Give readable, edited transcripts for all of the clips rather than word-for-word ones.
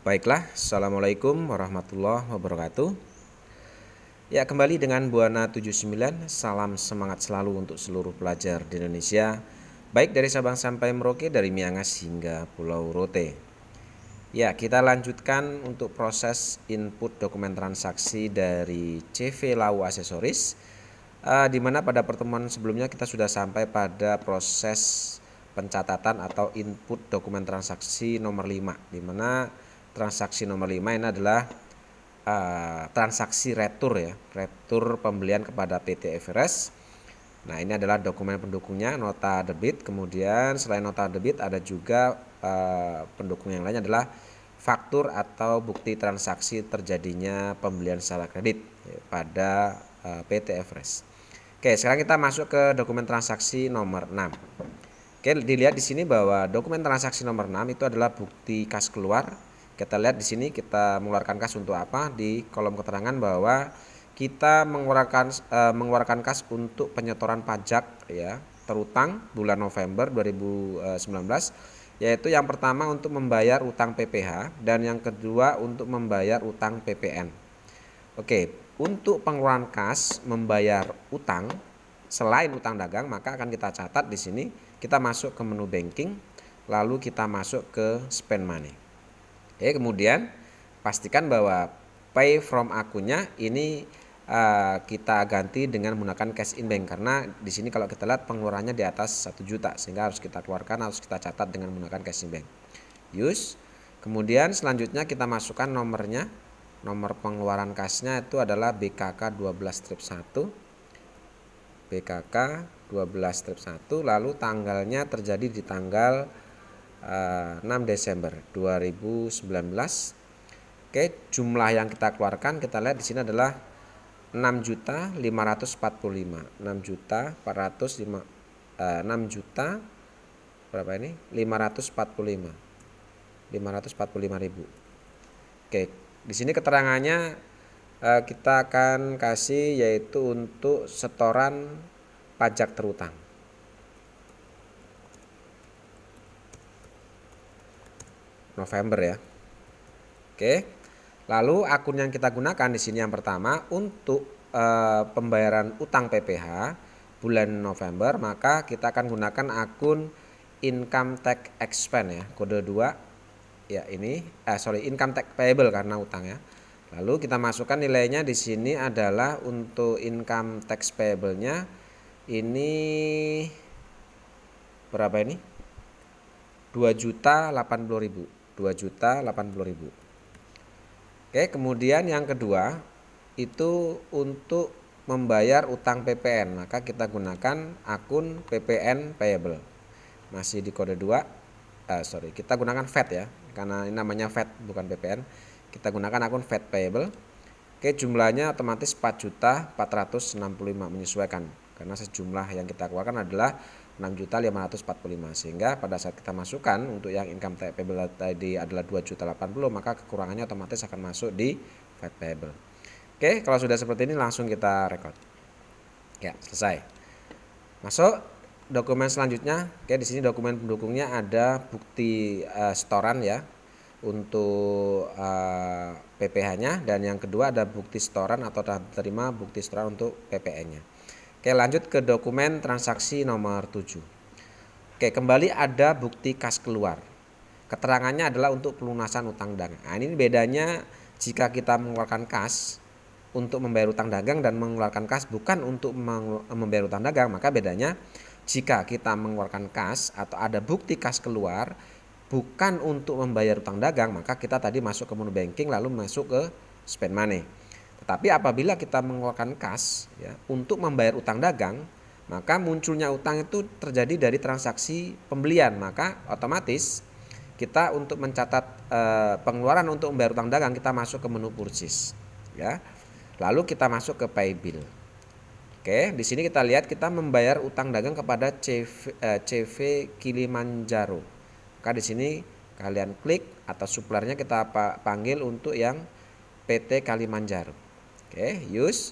Baiklah, Assalamualaikum warahmatullahi wabarakatuh. Ya, kembali dengan Buana 79. Salam semangat selalu untuk seluruh pelajar di Indonesia, baik dari Sabang sampai Merauke, dari Miangas hingga Pulau Rote. Ya, kita lanjutkan untuk proses input dokumen transaksi dari CV Lau Aksesoris, di mana pada pertemuan sebelumnya kita sudah sampai pada proses pencatatan atau input dokumen transaksi nomor 5, di mana transaksi nomor 5 ini adalah transaksi retur ya, retur pembelian kepada PT Everest. Nah, ini adalah dokumen pendukungnya, nota debit. Kemudian selain nota debit ada juga pendukung yang lainnya adalah faktur atau bukti transaksi terjadinya pembelian secara kredit ya, pada PT Everest. Oke, sekarang kita masuk ke dokumen transaksi nomor 6. Oke, dilihat di sini bahwa dokumen transaksi nomor 6 itu adalah bukti kas keluar. Kita lihat di sini kita mengeluarkan kas untuk apa? Di kolom keterangan bahwa kita mengeluarkan kas untuk penyetoran pajak ya, terutang bulan November 2019, yaitu yang pertama untuk membayar utang PPh dan yang kedua untuk membayar utang PPN. Oke, untuk pengeluaran kas membayar utang selain utang dagang, maka akan kita catat di sini. Kita masuk ke menu banking, lalu kita masuk ke spend money. Oke, kemudian pastikan bahwa pay from akunnya ini kita ganti dengan menggunakan cash in bank, karena di sini kalau kita lihat pengeluarannya di atas 1 juta sehingga harus kita keluarkan, harus kita catat dengan menggunakan cash in bank. Use. Kemudian selanjutnya kita masukkan nomornya. Nomor pengeluaran kasnya itu adalah BKK 12-1. BKK 12-1, lalu tanggalnya terjadi di tanggal 6 Desember 2019. Oke, jumlah yang kita keluarkan kita lihat di sini adalah 6.545. 6 juta berapa ini? 545.000. Oke, di sini keterangannya kita akan kasih yaitu untuk setoran pajak terutang. November ya. Oke. Lalu akun yang kita gunakan di sini yang pertama untuk pembayaran utang PPh bulan November, maka kita akan gunakan akun income tax expense ya, kode 2 ya, ini income tax payable karena utang ya. Lalu kita masukkan nilainya di sini adalah untuk income tax payable-nya ini berapa ini? 2.080.000. 2.080.000. Oke, kemudian yang kedua itu untuk membayar utang PPN, maka kita gunakan akun PPN payable. Masih di kode 2. Kita gunakan VAT ya, karena ini namanya VAT bukan PPN. Kita gunakan akun VAT payable. Oke, jumlahnya otomatis 4.465 menyesuaikan karena sejumlah yang kita keluarkan adalah 6.545, sehingga pada saat kita masukkan untuk yang income tax payable tadi adalah 2.080, maka kekurangannya otomatis akan masuk di VAT payable. Oke, kalau sudah seperti ini langsung kita record. Ya, selesai. Masuk dokumen selanjutnya. Oke, di sini dokumen pendukungnya ada bukti setoran ya untuk PPh-nya, dan yang kedua ada bukti setoran atau terima bukti setoran untuk PPN-nya. Oke, lanjut ke dokumen transaksi nomor 7. Oke, kembali ada bukti kas keluar. Keterangannya adalah untuk pelunasan utang dagang. Nah, ini bedanya jika kita mengeluarkan kas untuk membayar utang dagang dan mengeluarkan kas bukan untuk membayar utang dagang, maka bedanya jika kita mengeluarkan kas atau ada bukti kas keluar bukan untuk membayar utang dagang, maka kita tadi masuk ke menu banking lalu masuk ke spend money. Tetapi apabila kita mengeluarkan kas ya, untuk membayar utang dagang, maka munculnya utang itu terjadi dari transaksi pembelian, maka otomatis kita untuk mencatat pengeluaran untuk membayar utang dagang kita masuk ke menu purchase ya. Lalu kita masuk ke pay bill. Oke, di sini kita lihat kita membayar utang dagang kepada CV Kilimanjaro. Maka di sini kalian klik atau suppliernya kita panggil untuk yang PT Kalimanjaro. Oke, use.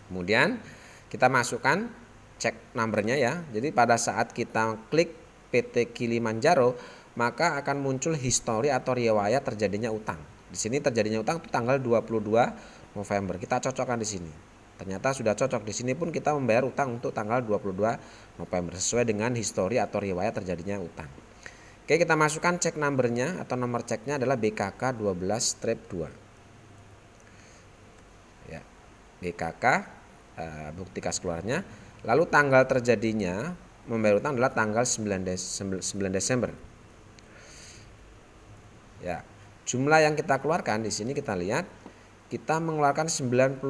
Kemudian kita masukkan cek numbernya ya. Jadi pada saat kita klik PT Kilimanjaro, maka akan muncul histori atau riwayat terjadinya utang. Di sini terjadinya utang itu tanggal 22 November. Kita cocokkan di sini. Ternyata sudah cocok. Di sini pun kita membayar utang untuk tanggal 22 November sesuai dengan histori atau riwayat terjadinya utang. Oke, kita masukkan cek numbernya atau nomor ceknya adalah BKK 12-2. Ya, BKK bukti kas keluarnya. Lalu tanggal terjadinya membayar utang adalah tanggal 9 Desember. Ya, jumlah yang kita keluarkan di sini kita lihat kita mengeluarkan 93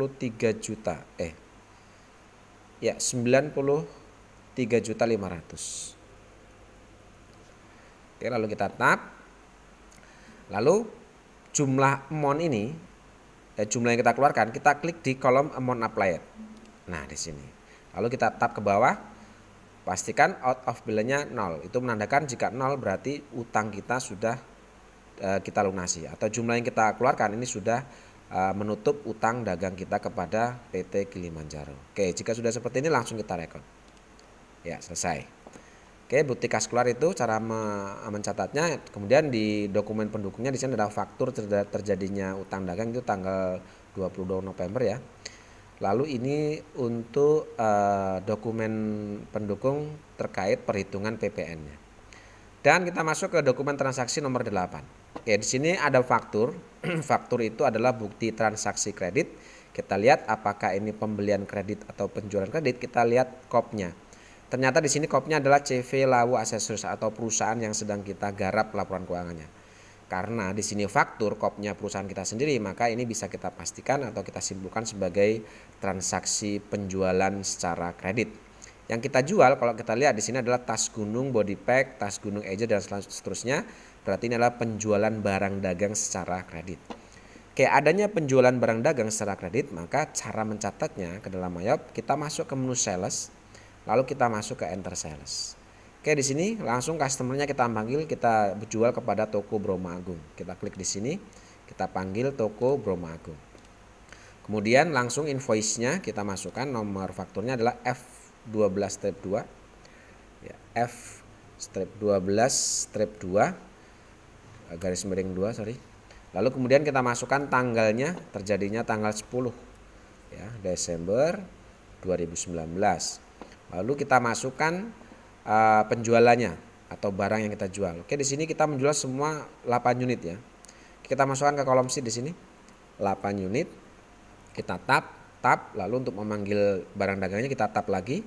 juta. 93.500. Oke, lalu kita tab. Lalu jumlah amount ini jumlah yang kita keluarkan, kita klik di kolom amount applied. Nah, di sini. Lalu kita tab ke bawah. Pastikan out of bill-nya 0. Itu menandakan jika 0 berarti utang kita sudah kita lunasi atau jumlah yang kita keluarkan ini sudah menutup utang dagang kita kepada PT Kilimanjaro. Oke, jika sudah seperti ini langsung kita rekod. Ya, selesai. Oke, bukti kas keluar itu cara mencatatnya. Kemudian di dokumen pendukungnya di sini ada faktur terjadinya utang dagang itu tanggal 22 November ya. Lalu ini untuk dokumen pendukung terkait perhitungan PPN-nya. Dan kita masuk ke dokumen transaksi nomor 8. Oke, di sini ada faktur. Faktur itu adalah bukti transaksi kredit. Kita lihat apakah ini pembelian kredit atau penjualan kredit. Kita lihat KOP-nya. Ternyata di sini KOP-nya adalah CV Lawu Aksesoris atau perusahaan yang sedang kita garap laporan keuangannya. Karena di sini faktur KOP-nya perusahaan kita sendiri, maka ini bisa kita pastikan atau kita simpulkan sebagai transaksi penjualan secara kredit. Yang kita jual kalau kita lihat di sini adalah tas gunung body pack, tas gunung eja dan seterusnya. Berarti ini adalah penjualan barang dagang secara kredit. Oke, adanya penjualan barang dagang secara kredit, maka cara mencatatnya ke dalam Mayop kita masuk ke menu sales, lalu kita masuk ke enter sales. Oke, di sini langsung customernya kita panggil, kita jual kepada toko Bromo Agung. Kita klik di sini, kita panggil toko Bromo Agung. Kemudian langsung invoice-nya kita masukkan, nomor fakturnya adalah F12-2 ya, F-12-2 garis miring 2 sorry. Lalu kemudian kita masukkan tanggalnya, terjadinya tanggal 10 ya, Desember 2019. Lalu kita masukkan penjualannya atau barang yang kita jual. Oke, di sini kita menjual semua 8 unit ya. Kita masukkan ke kolom sheet di sini 8 unit. Kita tab, lalu untuk memanggil barang dagangnya kita tab lagi.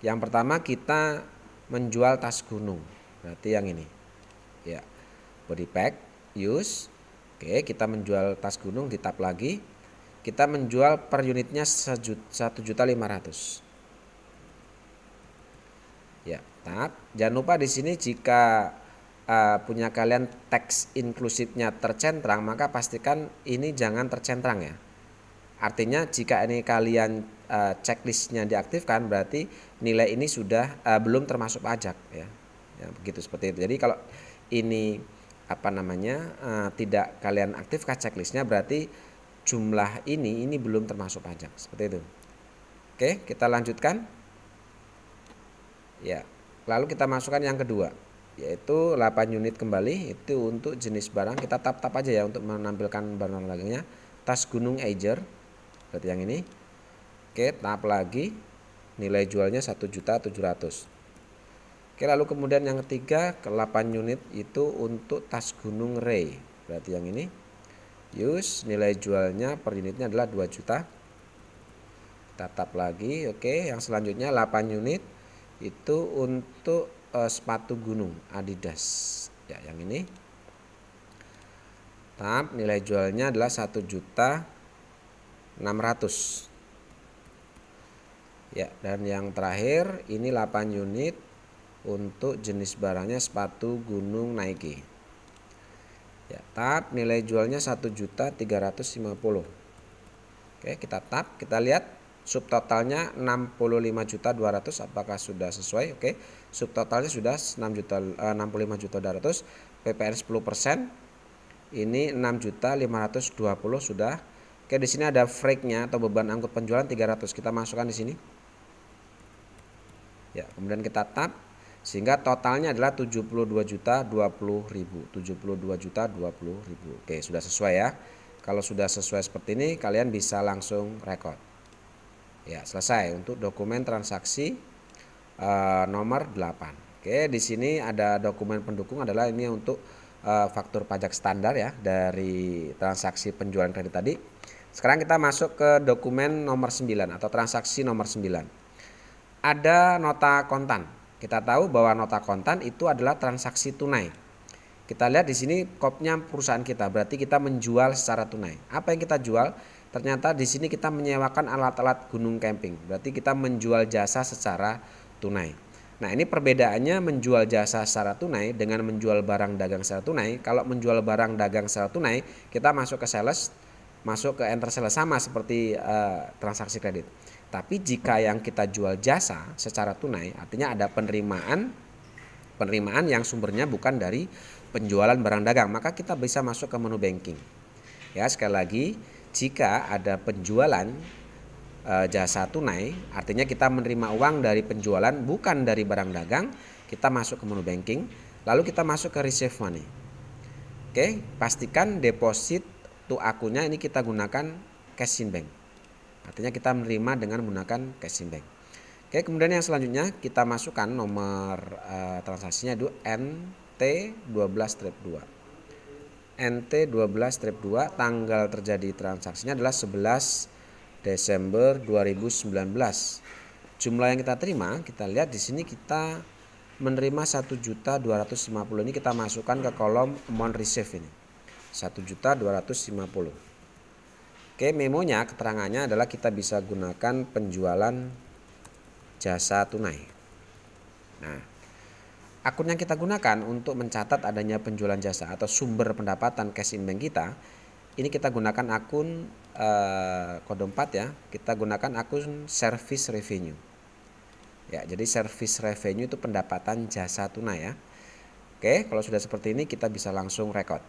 Yang pertama kita menjual tas gunung, berarti yang ini ya, body pack use. Oke, kita menjual tas gunung, di tab lagi. Kita menjual per unitnya 1.500.000 ya, tab. Jangan lupa di sini jika punya kalian teks inklusifnya tercentrang, maka pastikan ini jangan tercentrang ya. Artinya jika ini kalian checklistnya diaktifkan, berarti nilai ini sudah belum termasuk pajak ya. Ya, begitu seperti itu. Jadi kalau ini tidak kalian aktifkan checklistnya, berarti jumlah ini belum termasuk pajak, seperti itu. Oke, kita lanjutkan. Ya, lalu kita masukkan yang kedua, yaitu 8 unit kembali. Itu untuk jenis barang, kita tab aja ya untuk menampilkan barang dagangnya. Tas gunung Eiger, berarti yang ini. Oke, tab lagi, nilai jualnya 1.700.000. Oke, lalu kemudian yang ketiga ke 8 unit itu untuk tas gunung Ray, berarti yang ini. Use, nilai jualnya per unitnya adalah 2 juta. Kita tab lagi. Oke, yang selanjutnya 8 unit itu untuk sepatu gunung Adidas ya, yang ini. Tab, nilai jualnya adalah 1.600.000 ya. Dan yang terakhir ini 8 unit untuk jenis barangnya sepatu gunung Nike ya. Tab, nilai jualnya 1.350.000. Oke, kita tab, kita lihat subtotalnya 65.200.000, apakah sudah sesuai? Oke, subtotalnya sudah 65.200.000, PPN 10%. Ini 6.520.000 sudah. Oke, di sini ada freight-nya atau beban angkut penjualan 300. Kita masukkan di sini. Ya, kemudian kita tab. Sehingga totalnya adalah 72.020.000. 72.020.000. Oke, sudah sesuai ya. Kalau sudah sesuai seperti ini, kalian bisa langsung record. Ya, selesai untuk dokumen transaksi nomor 8. Oke, di sini ada dokumen pendukung adalah ini untuk faktur pajak standar ya dari transaksi penjualan kredit tadi. Sekarang kita masuk ke dokumen nomor 9 atau transaksi nomor 9. Ada nota kontan. Kita tahu bahwa nota kontan itu adalah transaksi tunai. Kita lihat di sini kopnya perusahaan kita, berarti kita menjual secara tunai. Apa yang kita jual? Ternyata di sini kita menyewakan alat-alat gunung camping. Berarti kita menjual jasa secara tunai. Nah, ini perbedaannya menjual jasa secara tunai dengan menjual barang dagang secara tunai. Kalau menjual barang dagang secara tunai, kita masuk ke sales, masuk ke enter sales sama seperti transaksi kredit. Tapi jika yang kita jual jasa secara tunai, artinya ada penerimaan yang sumbernya bukan dari penjualan barang dagang, maka kita bisa masuk ke menu banking. Ya, sekali lagi, jika ada penjualan jasa tunai, artinya kita menerima uang dari penjualan bukan dari barang dagang, kita masuk ke menu banking, lalu kita masuk ke receive money. Oke, pastikan deposit to akunnya ini kita gunakan cash in bank. Artinya kita menerima dengan menggunakan cash in bank. Oke, kemudian yang selanjutnya kita masukkan nomor transaksinya itu NT12-2. NT12-2, tanggal terjadi transaksinya adalah 11 Desember 2019. Jumlah yang kita terima, kita lihat di sini kita menerima 1.250.000 ini kita masukkan ke kolom amount receive ini. 1.250.000. Oke, memonya keterangannya adalah kita bisa gunakan penjualan jasa tunai. Nah, akun yang kita gunakan untuk mencatat adanya penjualan jasa atau sumber pendapatan cash in bank kita, ini kita gunakan akun kode 4 ya. Kita gunakan akun service revenue. Ya, jadi service revenue itu pendapatan jasa tunai ya. Oke, kalau sudah seperti ini kita bisa langsung record.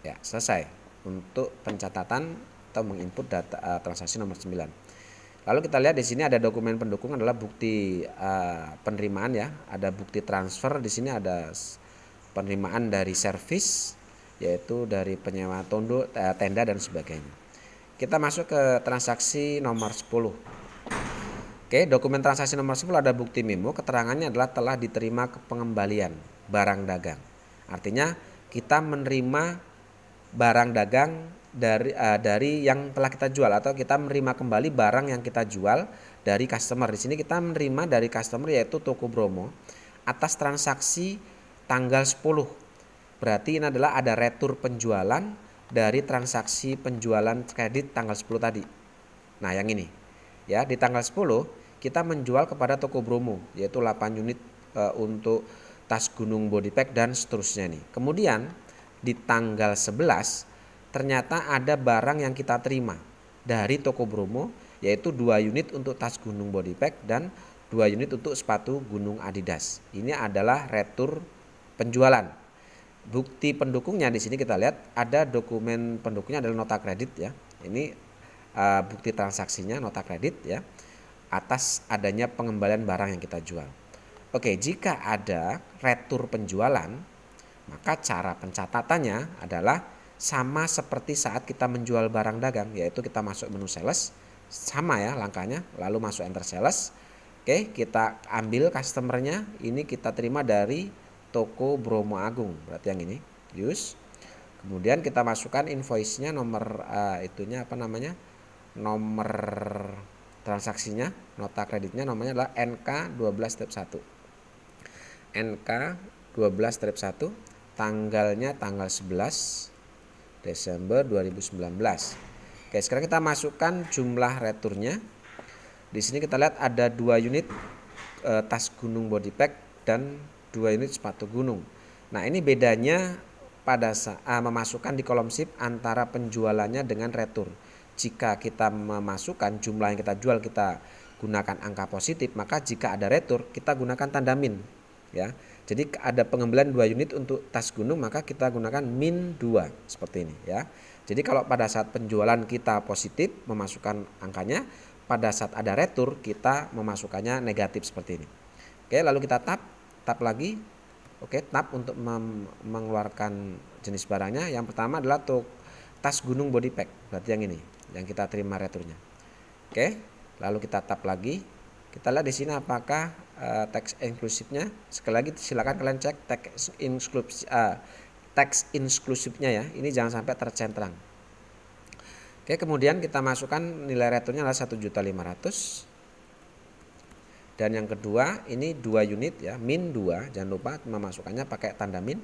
Ya, selesai untuk pencatatan atau menginput data transaksi nomor 9. Lalu kita lihat di sini ada dokumen pendukung adalah bukti penerimaan ya, ada bukti transfer, di sini ada penerimaan dari service yaitu dari penyewa tenda dan sebagainya. Kita masuk ke transaksi nomor 10. Oke, dokumen transaksi nomor 10 ada bukti memo, keterangannya adalah telah diterima pengembalian barang dagang. Artinya kita menerima barang dagang dari yang telah kita jual atau kita menerima kembali barang yang kita jual dari customer. Di sini kita menerima dari customer yaitu Toko Bromo atas transaksi tanggal 10. Berarti ini adalah ada retur penjualan dari transaksi penjualan kredit tanggal 10 tadi. Nah, yang ini. Ya, di tanggal 10 kita menjual kepada Toko Bromo yaitu 8 unit untuk tas gunung body pack dan seterusnya nih. Kemudian di tanggal 11 ternyata ada barang yang kita terima dari Toko Bromo yaitu 2 unit untuk tas gunung body pack dan 2 unit untuk sepatu gunung Adidas. Ini adalah retur penjualan. Bukti pendukungnya di sini kita lihat ada dokumen pendukungnya adalah nota kredit ya. Ini bukti transaksinya nota kredit ya atas adanya pengembalian barang yang kita jual. Oke, jika ada retur penjualan, maka cara pencatatannya adalah sama seperti saat kita menjual barang dagang, yaitu kita masuk menu sales, sama ya langkahnya, lalu masuk enter sales. Oke, kita ambil customernya, ini kita terima dari Toko Bromo Agung, berarti yang ini use. Kemudian kita masukkan invoice-nya, nomor nomor transaksinya, nota kreditnya nomornya adalah NK12-1. NK12-1, tanggalnya tanggal 11 Desember 2019. Oke, sekarang kita masukkan jumlah returnya. Di sini kita lihat ada 2 unit tas gunung body pack dan 2 unit sepatu gunung. Nah, ini bedanya pada saat memasukkan di kolom SIP antara penjualannya dengan retur. Jika kita memasukkan jumlah yang kita jual kita gunakan angka positif, maka jika ada retur kita gunakan tanda min ya. Jadi ada pengembalian 2 unit untuk tas gunung maka kita gunakan min 2 seperti ini ya. Jadi kalau pada saat penjualan kita positif memasukkan angkanya, pada saat ada retur kita memasukkannya negatif seperti ini. Oke, lalu kita tap tap lagi. Oke, tap untuk mengeluarkan jenis barangnya. Yang pertama adalah untuk tas gunung body pack, berarti yang ini, yang kita terima returnya. Oke, lalu kita tap lagi. Kita lihat di sini apakah teks inklusifnya. Sekali lagi silakan kalian cek teks inklusifnya ya. Ini jangan sampai tercentrang. Oke, kemudian kita masukkan nilai returnya adalah 1.500.000. Dan yang kedua ini 2 unit ya, min 2, jangan lupa memasukkannya pakai tanda min.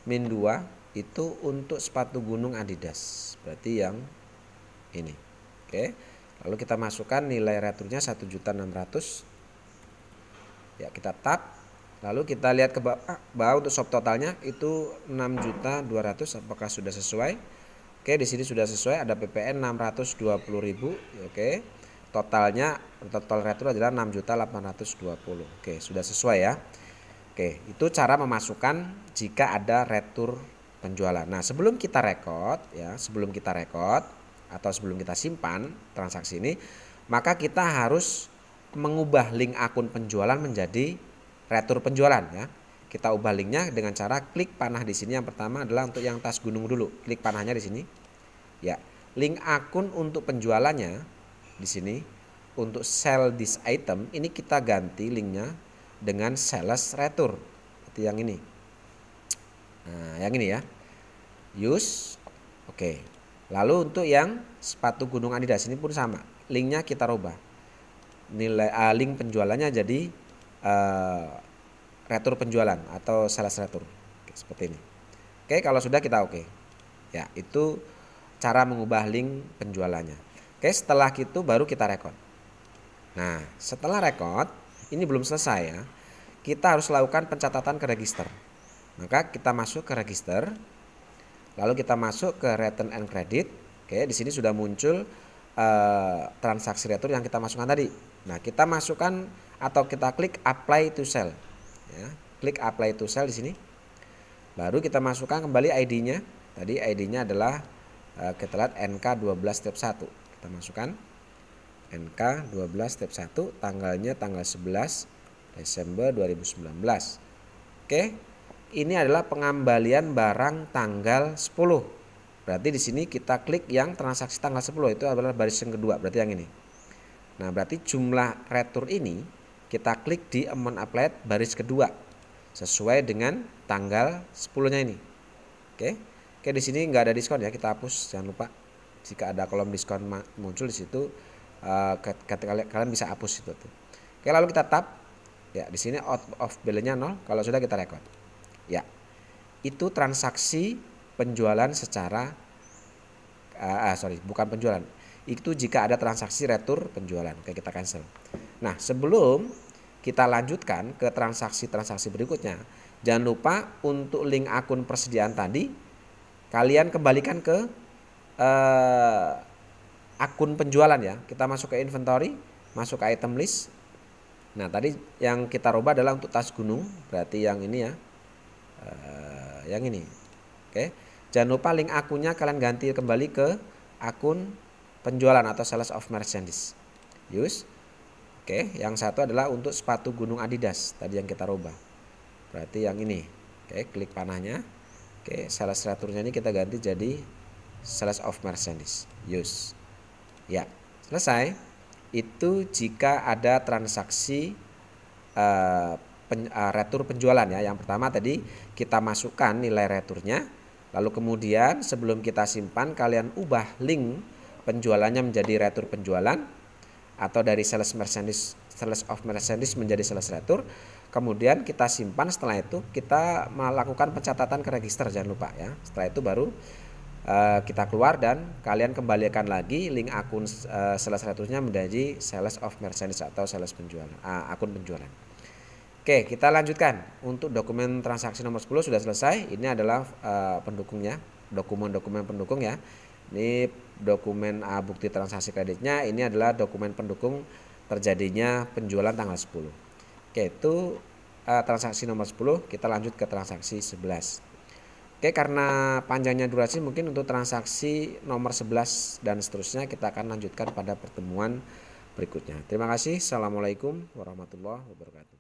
Min 2 itu untuk sepatu gunung Adidas, berarti yang ini. Oke, lalu kita masukkan nilai returnya 1.600.000. Ya, kita tap. Lalu kita lihat ke bawah untuk subtotalnya itu 6.200.000, apakah sudah sesuai? Oke, di sini sudah sesuai, ada PPN 620.000. Oke. Total retur adalah 6.820.000. Oke, sudah sesuai ya. Oke, itu cara memasukkan jika ada retur penjualan. Nah, sebelum kita record atau sebelum kita simpan transaksi ini, maka kita harus mengubah link akun penjualan menjadi retur penjualan ya. Kita ubah linknya dengan cara klik panah di sini. Yang pertama adalah untuk yang tas gunung dulu. Klik panahnya di sini. Ya, link akun untuk penjualannya di sini untuk sell this item ini kita ganti linknya dengan sales retur seperti yang ini. Nah, yang ini ya, use. Oke, lalu untuk yang sepatu gunung Adidas ini pun sama, linknya kita rubah, nilai link penjualannya jadi retur penjualan atau sales retur. Oke, seperti ini. Oke, kalau sudah kita oke ya, itu cara mengubah link penjualannya. Oke, setelah itu baru kita record. Nah, setelah record, ini belum selesai ya. Kita harus lakukan pencatatan ke register. Maka kita masuk ke register. Lalu kita masuk ke return and credit. Oke, di sini sudah muncul transaksi retur yang kita masukkan tadi. Nah, kita masukkan atau kita klik apply to sell. Ya, klik apply to sell di sini. Baru kita masukkan kembali ID-nya. Tadi ID-nya adalah kita lihat NK12 step 1. Kita masukkan NK12 step 1, tanggalnya tanggal 11 Desember 2019. Oke, ini adalah pengembalian barang tanggal 10. Berarti di sini kita klik yang transaksi tanggal 10, itu adalah baris yang kedua, berarti yang ini. Nah, berarti jumlah retur ini kita klik di amount applied baris kedua sesuai dengan tanggal 10-nya ini. Oke, di sini nggak ada diskon ya, kita hapus, jangan lupa. Jika ada kolom diskon muncul di situ, kalian bisa hapus itu tuh. Oke, lalu kita tap ya, di sini out of balance-nya 0. Kalau sudah kita record. Ya, itu transaksi penjualan secara bukan penjualan. Itu jika ada transaksi retur penjualan. Oke, kita cancel. Nah, sebelum kita lanjutkan ke transaksi-transaksi berikutnya, jangan lupa untuk link akun persediaan tadi kalian kembalikan ke akun penjualan ya. Kita masuk ke inventory, masuk ke item list. Nah, tadi yang kita rubah adalah untuk tas gunung, berarti yang ini ya, yang ini. Oke, jangan lupa link akunnya kalian ganti kembali ke akun penjualan atau sales of merchandise. Use. Oke, yang satu adalah untuk sepatu gunung Adidas tadi yang kita rubah, berarti yang ini. Oke, klik panahnya. Oke, sales returnya ini kita ganti jadi sales of merchandise. Use. Ya, selesai. Itu jika ada transaksi retur penjualan ya. Yang pertama tadi kita masukkan nilai returnya, lalu kemudian sebelum kita simpan kalian ubah link penjualannya menjadi retur penjualan atau dari sales of merchandise menjadi sales retur. Kemudian kita simpan, setelah itu kita melakukan pencatatan ke register, jangan lupa ya. Setelah itu baru kita keluar dan kalian kembalikan lagi link akun sales returnya menjadi sales of merchandise atau sales penjualan, akun penjualan. Oke, kita lanjutkan. Untuk dokumen transaksi nomor 10 sudah selesai. Ini adalah pendukungnya, dokumen-dokumen pendukung ya. Ini dokumen bukti transaksi kreditnya. Ini adalah dokumen pendukung terjadinya penjualan tanggal 10. Oke, itu transaksi nomor 10. Kita lanjut ke transaksi 11. Oke, karena panjangnya durasi mungkin untuk transaksi nomor 11 dan seterusnya kita akan lanjutkan pada pertemuan berikutnya. Terima kasih. Assalamualaikum warahmatullahi wabarakatuh.